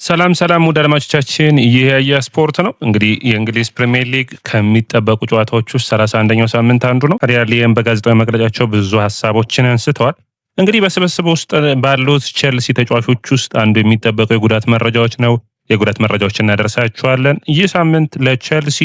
ሰላም ውድ አድማጮቻችን፣ ይህ የስፖርት ነው። እንግዲህ የእንግሊዝ ፕሪሚየር ሊግ ከሚጠበቁ ጨዋታዎች ውስጥ 31ኛው ሳምንት አንዱ ነው። ሪያሊየም በጋዜጣዊ መግለጫቸው ብዙ ሀሳቦችን አንስተዋል። እንግዲህ በስብስብ ውስጥ ባሉት ቼልሲ ተጫዋቾች ውስጥ አንዱ የሚጠበቀው የጉዳት መረጃዎች ነው። የጉዳት መረጃዎችን እናደርሳችኋለን። ይህ ሳምንት ለቼልሲ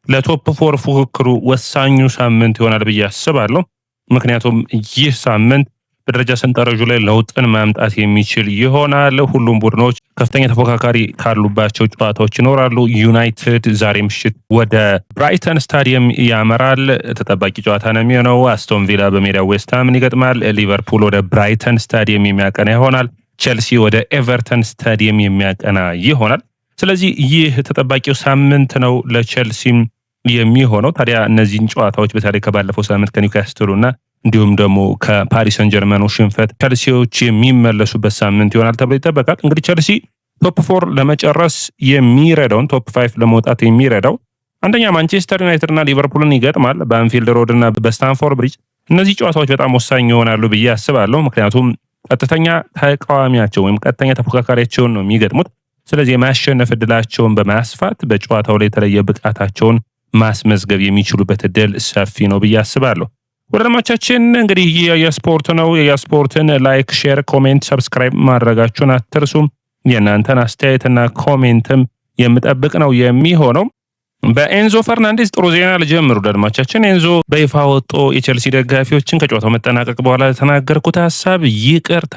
ለቶፕ ፎር ፉክክሩ ወሳኙ ሳምንት ይሆናል ብዬ አስባለሁ። ምክንያቱም ይህ ሳምንት በደረጃ ሰንጠረዡ ላይ ለውጥን ማምጣት የሚችል ይሆናል። ሁሉም ቡድኖች ከፍተኛ ተፎካካሪ ካሉባቸው ጨዋታዎች ይኖራሉ። ዩናይትድ ዛሬ ምሽት ወደ ብራይተን ስታዲየም ያመራል። ተጠባቂ ጨዋታ ነው የሚሆነው። አስቶን ቪላ በሜዳው ዌስትሃምን ይገጥማል። ሊቨርፑል ወደ ብራይተን ስታዲየም የሚያቀና ይሆናል። ቼልሲ ወደ ኤቨርተን ስታዲየም የሚያቀና ይሆናል። ስለዚህ ይህ ተጠባቂው ሳምንት ነው ለቼልሲም የሚሆነው። ታዲያ እነዚህን ጨዋታዎች በተለይ ከባለፈው ሳምንት ከኒውካስትሉና እንዲሁም ደግሞ ከፓሪስ ሰን ጀርመኑ ሽንፈት ቼልሲዎች የሚመለሱበት ሳምንት ይሆናል ተብሎ ይጠበቃል። እንግዲህ ቼልሲ ቶፕ 4 ለመጨረስ የሚረዳውን ቶፕ 5 ለመውጣት የሚረዳው አንደኛ ማንቸስተር ዩናይትድ እና ሊቨርፑልን ይገጥማል በአንፊልድ ሮድ እና በስታንፎርድ ብሪጅ። እነዚህ ጨዋታዎች በጣም ወሳኝ ይሆናሉ ብዬ አስባለሁ። ምክንያቱም ቀጥተኛ ተቃዋሚያቸው ወይም ቀጥተኛ ተፎካካሪያቸውን ነው የሚገጥሙት። ስለዚህ የማሸነፍ እድላቸውን በማስፋት በጨዋታው ላይ የተለየ ብቃታቸውን ማስመዝገብ የሚችሉበት እድል ሰፊ ነው ብዬ አስባለሁ። ወዳጆቻችን እንግዲህ ይህ የስፖርት ነው። የስፖርትን ላይክ፣ ሼር፣ ኮሜንት፣ ሰብስክራይብ ማድረጋችሁን አትርሱም። የእናንተን አስተያየትና ኮሜንትም የምጠብቅ ነው የሚሆነው። በኤንዞ ፈርናንዴዝ ጥሩ ዜና ልጀምሩ ወዳጆቻችን። ኤንዞ በይፋ ወጥቶ የቼልሲ ደጋፊዎችን ከጨዋታው መጠናቀቅ በኋላ ተናገርኩት ሀሳብ ይቅርታ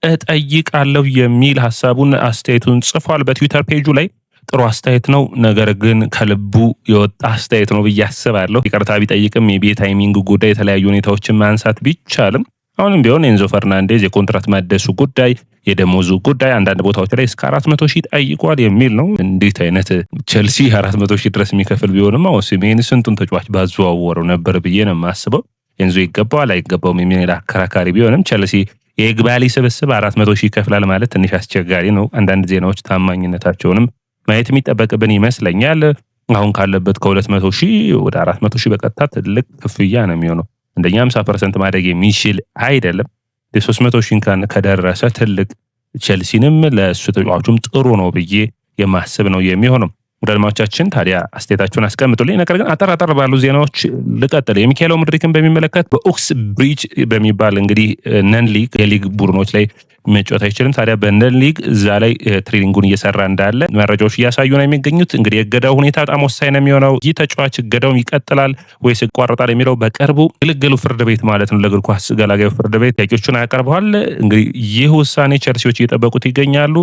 እጠይቃለሁ የሚል ሀሳቡን አስተያየቱን ጽፏል በትዊተር ፔጁ ላይ። ጥሩ አስተያየት ነው፣ ነገር ግን ከልቡ የወጣ አስተያየት ነው ብዬ አስባለሁ። ይቅርታ ቢጠይቅም የታይሚንግ ጉዳይ የተለያዩ ሁኔታዎችን ማንሳት ቢቻልም አሁንም ቢሆን ኤንዞ ፈርናንዴዝ የኮንትራት ማደሱ ጉዳይ፣ የደሞዙ ጉዳይ አንዳንድ ቦታዎች ላይ እስከ 400,000 ጠይቋል የሚል ነው። እንዴት አይነት ቼልሲ 400,000 ድረስ የሚከፍል ቢሆንም ኦሲሜን ስንቱን ተጫዋች ባዘዋወረው ነበር ብዬ ነው የማስበው። ኤንዞ ይገባዋል አይገባውም የሚል አከራካሪ ቢሆንም ቼልሲ የግባሊ ስብስብ 400,000 ይከፍላል ማለት ትንሽ አስቸጋሪ ነው። አንዳንድ ዜናዎች ታማኝነታቸውንም ማየት የሚጠበቅብን ይመስለኛል። አሁን ካለበት ከ200,000 ወደ 400,000 በቀጥታ ትልቅ ክፍያ ነው የሚሆነው። እንደኛ 50% ማደግ የሚችል አይደለም። የ300,000 ከደረሰ ትልቅ ቼልሲንም ለእሱ ተጫዋቹም ጥሩ ነው ብዬ የማስብ ነው የሚሆነው። ወዳጆቻችን ታዲያ አስተያየታችሁን አስቀምጡልኝ። ነገር ግን አጠር ባሉ ዜናዎች ልቀጥል። የሚካኤል ሙድሪክን በሚመለከት በኦክስ ብሪጅ በሚባል እንግዲህ ነን ሊግ የሊግ ቡድኖች ላይ መጫወት አይችልም። ታዲያ በነን ሊግ እዛ ላይ ትሬኒንጉን እየሰራ እንዳለ መረጃዎች እያሳዩ ነው የሚገኙት። እንግዲህ የእገዳው ሁኔታ በጣም ወሳኝ ነው የሚሆነው። ይህ ተጫዋች እገዳውን ይቀጥላል ወይስ ይቋረጣል የሚለው በቅርቡ ግልግሉ ፍርድ ቤት ማለት ነው ለእግር ኳስ ገላጋዩ ፍርድ ቤት ጥያቄዎችን ያቀርበዋል። እንግዲህ ይህ ውሳኔ ቼልሲዎች እየጠበቁት ይገኛሉ።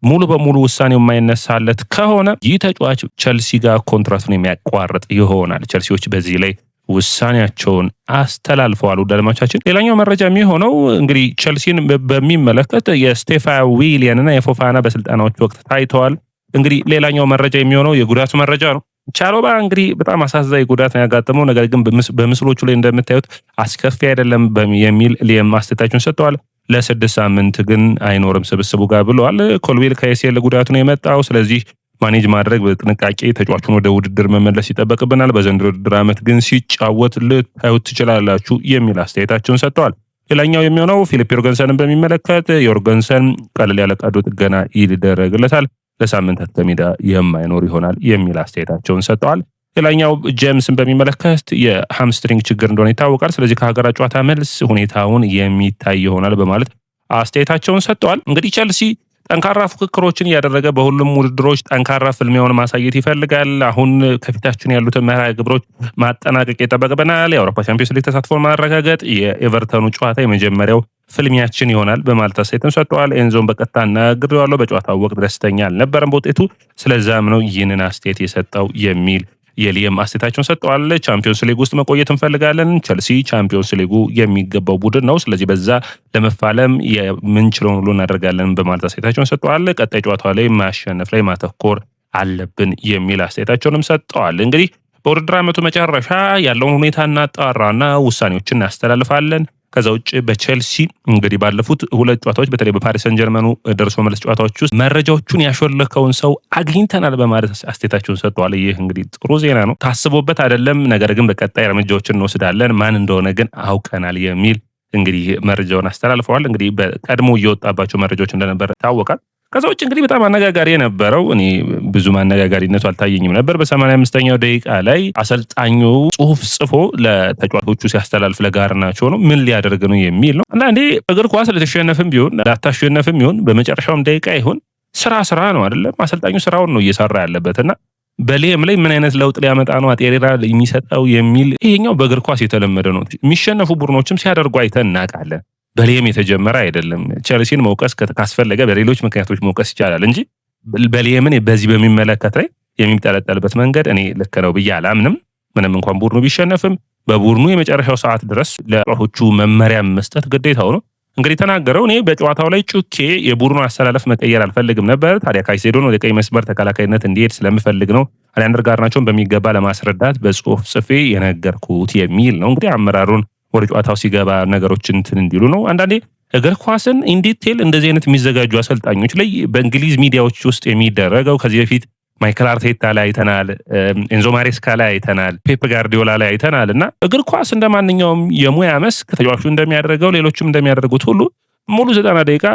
ሙሉ በሙሉ ውሳኔው የማይነሳለት ከሆነ ይህ ተጫዋች ቼልሲ ጋር ኮንትራቱን የሚያቋርጥ ይሆናል። ቼልሲዎች በዚህ ላይ ውሳኔያቸውን አስተላልፈዋል። ወዳጆቻችን ሌላኛው መረጃ የሚሆነው እንግዲህ ቼልሲን በሚመለከት የስቴፋን ዊሊያን እና የፎፋና በስልጠናዎች ወቅት ታይተዋል። እንግዲህ ሌላኛው መረጃ የሚሆነው የጉዳቱ መረጃ ነው። ቻሎባ እንግዲህ በጣም አሳዛኝ ጉዳት ነው ያጋጠመው። ነገር ግን በምስሎቹ ላይ እንደምታዩት አስከፊ አይደለም የሚል ሊየም አስተያየታቸውን ሰጥተዋል። ለ6 ሳምንት ግን አይኖርም ስብስቡ ጋር ብለዋል። ኮልዊል ከኤሲኤል ጉዳቱ ነው የመጣው። ስለዚህ ማኔጅ ማድረግ በጥንቃቄ ተጫዋቹን ወደ ውድድር መመለስ ይጠበቅብናል። በዘንድሮ ውድድር ዓመት ግን ሲጫወት ልታዩት ትችላላችሁ የሚል አስተያየታቸውን ሰጥተዋል። ሌላኛው የሚሆነው ፊሊፕ ዮርገንሰንን በሚመለከት ዮርገንሰን ቀለል ያለ ቀዶ ጥገና ይደረግለታል፣ ለሳምንታት ከሜዳ የማይኖር ይሆናል የሚል አስተያየታቸውን ሰጥተዋል። ሌላኛው ጄምስን በሚመለከት የሃምስትሪንግ ችግር እንደሆነ ይታወቃል። ስለዚህ ከሀገራት ጨዋታ መልስ ሁኔታውን የሚታይ ይሆናል በማለት አስተያየታቸውን ሰጥተዋል። እንግዲህ ቼልሲ ጠንካራ ፉክክሮችን እያደረገ በሁሉም ውድድሮች ጠንካራ ፍልሚያውን ማሳየት ይፈልጋል። አሁን ከፊታችን ያሉትን መርሃ ግብሮች ማጠናቀቅ ይጠበቅብናል። የአውሮፓ ቻምፒዮንስ ሊግ ተሳትፎን ማረጋገጥ የኤቨርተኑ ጨዋታ የመጀመሪያው ፍልሚያችን ይሆናል በማለት አስተያየቱን ሰጥተዋል። ኤንዞን በቀጥታ አናግሬዋለሁ። በጨዋታው ወቅት ደስተኛ አልነበረም በውጤቱ፣ ስለዛም ነው ይህንን አስተያየት የሰጠው የሚል የሊየም አስተያየታቸውን ሰጥተዋል። ቻምፒዮንስ ሊግ ውስጥ መቆየት እንፈልጋለን። ቼልሲ ቻምፒዮንስ ሊጉ የሚገባው ቡድን ነው። ስለዚህ በዛ ለመፋለም የምንችለውን ሁሉ እናደርጋለን በማለት አስተያየታቸውን ሰጥተዋል። ቀጣይ ጨዋታ ላይ ማሸነፍ ላይ ማተኮር አለብን የሚል አስተያየታቸውንም ሰጥተዋል። እንግዲህ በውድድር ዓመቱ መጨረሻ ያለውን ሁኔታ እናጣራና ውሳኔዎችን እናስተላልፋለን። ከዛ ውጭ በቼልሲ እንግዲህ ባለፉት 2 ጨዋታዎች በተለይ በፓሪስ ሰን ጀርመኑ ደርሶ መልስ ጨዋታዎች ውስጥ መረጃዎቹን ያሾለከውን ሰው አግኝተናል በማለት አስተያየታቸውን ሰጥተዋል። ይህ እንግዲህ ጥሩ ዜና ነው። ታስቦበት አይደለም፣ ነገር ግን በቀጣይ እርምጃዎችን እንወስዳለን፣ ማን እንደሆነ ግን አውቀናል የሚል እንግዲህ መረጃውን አስተላልፈዋል። እንግዲህ በቀድሞ እየወጣባቸው መረጃዎች እንደነበረ ታወቃል። ከዛ ውጭ እንግዲህ በጣም አነጋጋሪ የነበረው እኔ ብዙ አነጋጋሪነቱ አልታየኝም ነበር። በ85ኛው ደቂቃ ላይ አሰልጣኙ ጽሁፍ ጽፎ ለተጫዋቾቹ ሲያስተላልፍ ለጋርናቾ ነው ምን ሊያደርግ ነው የሚል ነው። አንዳንዴ እግር ኳስ ልትሸነፍም ቢሆን ላታሸነፍም ይሁን በመጨረሻውም ደቂቃ ይሁን ስራ ነው አይደለም። አሰልጣኙ ስራውን ነው እየሰራ ያለበትና በሊየም ላይ ምን አይነት ለውጥ ሊያመጣ ነው አጤሬራ የሚሰጠው የሚል ይሄኛው በእግር ኳስ የተለመደ ነው። የሚሸነፉ ቡድኖችም ሲያደርጉ አይተን እናውቃለን። በሊየም የተጀመረ አይደለም። ቸልሲን መውቀስ ካስፈለገ በሌሎች ምክንያቶች መውቀስ ይቻላል እንጂ በሊየምን በዚህ በሚመለከት ላይ የሚጠለጠልበት መንገድ እኔ ልክ ነው ብዬ አላምንም። ምንም እንኳን ቡድኑ ቢሸነፍም በቡድኑ የመጨረሻው ሰዓት ድረስ ለተጫዋቾቹ መመሪያ መስጠት ግዴታው ነው። እንግዲህ ተናገረው እኔ በጨዋታው ላይ ጩኬ የቡድኑን አሰላለፍ መቀየር አልፈልግም ነበር። ታዲያ ካይሴዶን ወደ ቀኝ መስመር ተከላካይነት እንዲሄድ ስለምፈልግ ነው አሌክሳንደር ጋርናቾን በሚገባ ለማስረዳት በጽሁፍ ጽፌ የነገርኩት የሚል ነው። እንግዲህ አመራሩን ወደ ጨዋታው ሲገባ ነገሮችን እንትን እንዲሉ ነው። አንዳንዴ እግር ኳስን ኢንዲቴል እንደዚህ አይነት የሚዘጋጁ አሰልጣኞች ላይ በእንግሊዝ ሚዲያዎች ውስጥ የሚደረገው ከዚህ በፊት ማይክል አርቴታ ላይ አይተናል፣ ኤንዞ ማሬስካ ላይ አይተናል፣ ፔፕ ጋርዲዮላ ላይ አይተናል እና እግር ኳስ እንደማንኛውም የሙያ መስክ ተጫዋቹ እንደሚያደርገው ሌሎችም እንደሚያደርጉት ሁሉ ሙሉ 90 ደቂቃ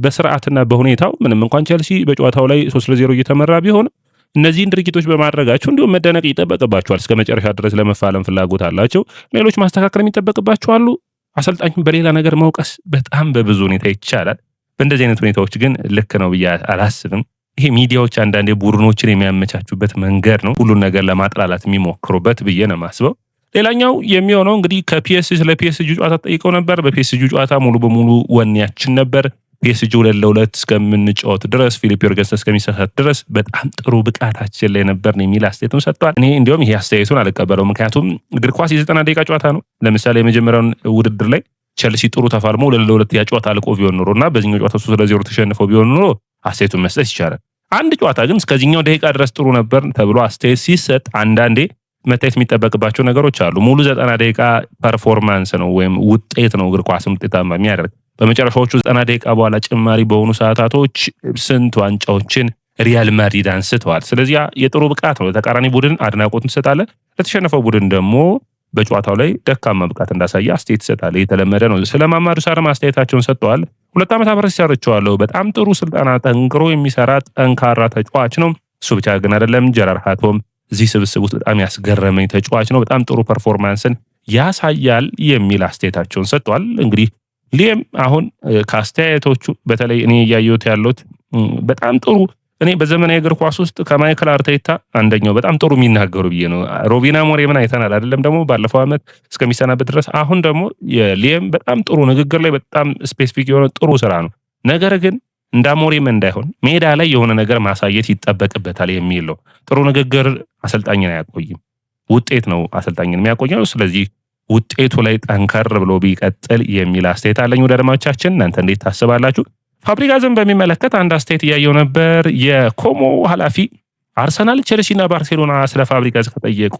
በስርዓትና በሁኔታው ምንም እንኳን ቸልሲ በጨዋታው ላይ 3-0 እየተመራ ቢሆን እነዚህን ድርጊቶች በማድረጋቸው እንዲሁም መደነቅ ይጠበቅባቸዋል። እስከ መጨረሻ ድረስ ለመፋለም ፍላጎት አላቸው። ሌሎች ማስተካከል የሚጠበቅባቸው አሉ። አሰልጣኙን በሌላ ነገር መውቀስ በጣም በብዙ ሁኔታ ይቻላል። በእንደዚህ አይነት ሁኔታዎች ግን ልክ ነው ብዬ አላስብም። ይሄ ሚዲያዎች አንዳንዴ ቡድኖችን የሚያመቻቹበት መንገድ ነው፣ ሁሉን ነገር ለማጥላላት የሚሞክሩበት ብዬ ነው የማስበው። ሌላኛው የሚሆነው እንግዲህ ስለ ፒኤስጂ ጨዋታ ጠይቀው ነበር። በፒኤስጂ ጨዋታ ሙሉ በሙሉ ወኔያችን ነበር። ፒኤስጂ 2-2 እስከምንጫወት ድረስ ፊሊፕ ዮርገንሰን እስከሚሳሳት ድረስ በጣም ጥሩ ብቃታችን ላይ ነበርን የሚል አስተያየቱን ሰጥቷል። እኔ እንዲያውም ይሄ አስተያየቱን አልቀበለው። ምክንያቱም እግር ኳስ የ90 ደቂቃ ጨዋታ ነው። ለምሳሌ የመጀመሪያውን ውድድር ላይ ቸልሲ ጥሩ ተፋልሞ 2-2 ያ ጨዋታ አልቆ ቢሆን ኖሮ እና በዚህኛው ጨዋታ 3-0 ተሸንፈው ቢሆን ኖሮ አስተያየቱን መስጠት ይቻላል። አንድ ጨዋታ ግን እስከዚህኛው ደቂቃ ድረስ ጥሩ ነበር ተብሎ አስተያየት ሲሰጥ አንዳንዴ መታየት የሚጠበቅባቸው ነገሮች አሉ። ሙሉ 90 ደቂቃ ፐርፎርማንስ ነው ወይም ውጤት ነው እግር ኳስን ውጤታማ የሚያደርግ። በመጨረሻዎቹ 90 ደቂቃ በኋላ ጭማሪ በሆኑ ሰዓታቶች ስንት ዋንጫዎችን ሪያል ማድሪድ አንስተዋል። ስለዚህ የጥሩ ብቃት ነው። ለተቃራኒ ቡድን አድናቆት ትሰጣለህ፣ ለተሸነፈው ቡድን ደግሞ በጨዋታው ላይ ደካማ ብቃት እንዳሳየ አስተያየት ትሰጣለህ። የተለመደ ነው። ስለ ማማዱ ሳርም አስተያየታቸውን ሰጥተዋል። 2 ዓመት አብሬ ሰርቼዋለሁ። በጣም ጥሩ ስልጠና፣ ጠንክሮ የሚሰራ ጠንካራ ተጫዋች ነው። እሱ ብቻ ግን አይደለም፣ ጀራር ሃቶም እዚህ ስብስብ ውስጥ በጣም ያስገረመኝ ተጫዋች ነው። በጣም ጥሩ ፐርፎርማንስን ያሳያል የሚል አስተያየታቸውን ሰጥተዋል። እንግዲህ ሊየም አሁን ከአስተያየቶቹ በተለይ እኔ እያየሁት ያለሁት በጣም ጥሩ እኔ በዘመናዊ እግር ኳስ ውስጥ ከማይክል አርቴታ አንደኛው በጣም ጥሩ የሚናገሩ ብዬ ነው። ሩበን አሞሪምን አይተናል አይደለም ደግሞ ባለፈው ዓመት እስከሚሰናበት ድረስ። አሁን ደግሞ የሊየም በጣም ጥሩ ንግግር ላይ በጣም ስፔሲፊክ የሆነ ጥሩ ስራ ነው። ነገር ግን እንደ አሞሪም እንዳይሆን ሜዳ ላይ የሆነ ነገር ማሳየት ይጠበቅበታል የሚል ነው። ጥሩ ንግግር አሰልጣኝን አያቆይም፣ ውጤት ነው አሰልጣኝን የሚያቆየው። ስለዚህ ውጤቱ ላይ ጠንከር ብሎ ቢቀጥል የሚል አስተያየት አለኝ። ወደ አድማጮቻችን እናንተ እንዴት ታስባላችሁ? ፋብሪጋዝን በሚመለከት አንድ አስተያየት እያየው ነበር። የኮሞ ኃላፊ አርሰናል፣ ቼልሲና ባርሴሎና ስለ ፋብሪጋዝ ከጠየቁ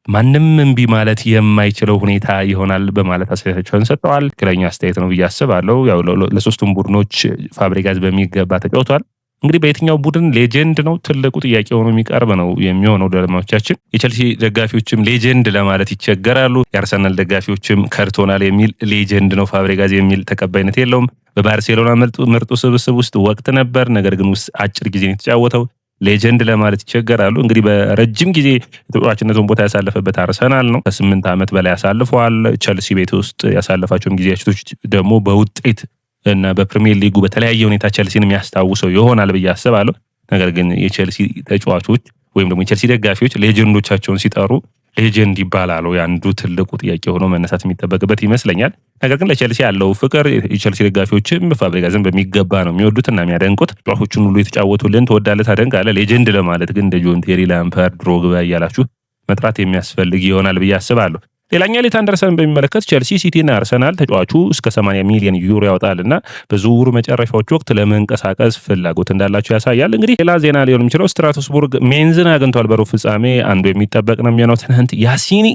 ማንም እምቢ ማለት የማይችለው ሁኔታ ይሆናል በማለት አስተያየታቸውን ሰጥተዋል። ትክክለኛ አስተያየት ነው ብዬ አስባለሁ። ያው ለሶስቱም ቡድኖች ፋብሪጋዝ በሚገባ ተጫውቷል። እንግዲህ በየትኛው ቡድን ሌጀንድ ነው ትልቁ ጥያቄ ሆኖ የሚቀርብ ነው የሚሆነው። ደለማዎቻችን የቸልሲ ደጋፊዎችም ሌጀንድ ለማለት ይቸገራሉ። የአርሰናል ደጋፊዎችም ከርቶናል የሚል ሌጀንድ ነው ፋብሪጋዝ የሚል ተቀባይነት የለውም። በባርሴሎና ምርጡ ስብስብ ውስጥ ወቅት ነበር፣ ነገር ግን ውስጥ አጭር ጊዜ ነው የተጫወተው። ሌጀንድ ለማለት ይቸገራሉ። እንግዲህ በረጅም ጊዜ የተጫዋችነቱን ቦታ ያሳለፈበት አርሰናል ነው። ከ8 ዓመት በላይ ያሳልፈዋል። ቸልሲ ቤት ውስጥ ያሳለፋቸውም ጊዜያቶች ደግሞ በውጤት እና በፕሪሚየር ሊጉ በተለያየ ሁኔታ ቸልሲን የሚያስታውሰው ይሆናል ብዬ አስባለሁ። ነገር ግን የቸልሲ ተጫዋቾች ወይም ደግሞ የቸልሲ ደጋፊዎች ሌጀንዶቻቸውን ሲጠሩ ሌጀንድ ይባላሉ። ያንዱ ትልቁ ጥያቄ ሆኖ መነሳት የሚጠበቅበት ይመስለኛል። ነገር ግን ለቸልሲ ያለው ፍቅር የቸልሲ ደጋፊዎችም ፋብሪጋዝን በሚገባ ነው የሚወዱትና የሚያደንቁት። ተጫዋቾቹን ሁሉ የተጫወቱልን ትወዳለህ፣ ታደንቃለህ። ሌጀንድ ለማለት ግን እንደ ጆን ቴሪ፣ ላምፓርድ፣ ድሮግባ እያላችሁ መጥራት የሚያስፈልግ ይሆናል ብዬ አስባለሁ። ሌላኛው ሌት አንደርሰን በሚመለከት ቸልሲ፣ ሲቲና አርሰናል ተጫዋቹ እስከ 80 ሚሊዮን ዩሮ ያወጣልና በዝውውሩ መጨረሻዎች ወቅት ለመንቀሳቀስ ፍላጎት እንዳላቸው ያሳያል። እንግዲህ ሌላ ዜና ሊሆን የሚችለው ስትራስቡርግ ሜንዝን አግኝቷል በሩብ ፍጻሜ። አንዱ የሚጠበቅ ነው የሚሆነው ትናንት ያሲኒ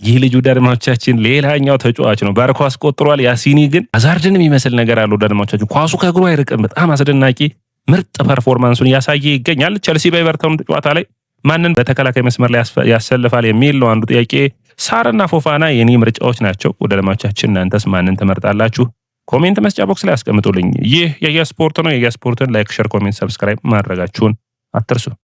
ይህ ልጅ ወደ አድማጮቻችን ሌላኛው ተጫዋች ነው። ባርኮ አስቆጥሯል። ያሲኒ ግን አዛርድን የሚመስል ነገር አለው። ወደ አድማጮቻችን ኳሱ ከእግሩ አይርቅም። በጣም አስደናቂ ምርጥ ፐርፎርማንሱን እያሳየ ይገኛል። ቸልሲ በኤቨርተን ጨዋታ ላይ ማንን በተከላካይ መስመር ላይ ያሰልፋል የሚል ነው አንዱ ጥያቄ። ሳርና ፎፋና የኔ ምርጫዎች ናቸው። ወደ አድማጮቻችን እናንተስ ማንን ትመርጣላችሁ? ኮሜንት መስጫ ቦክስ ላይ አስቀምጡልኝ። ይህ የያ ስፖርት ነው። የያ ስፖርትን ላይክ፣ ሼር፣ ኮሜንት፣ ሰብስክራይብ ማድረጋችሁን አትርሱ።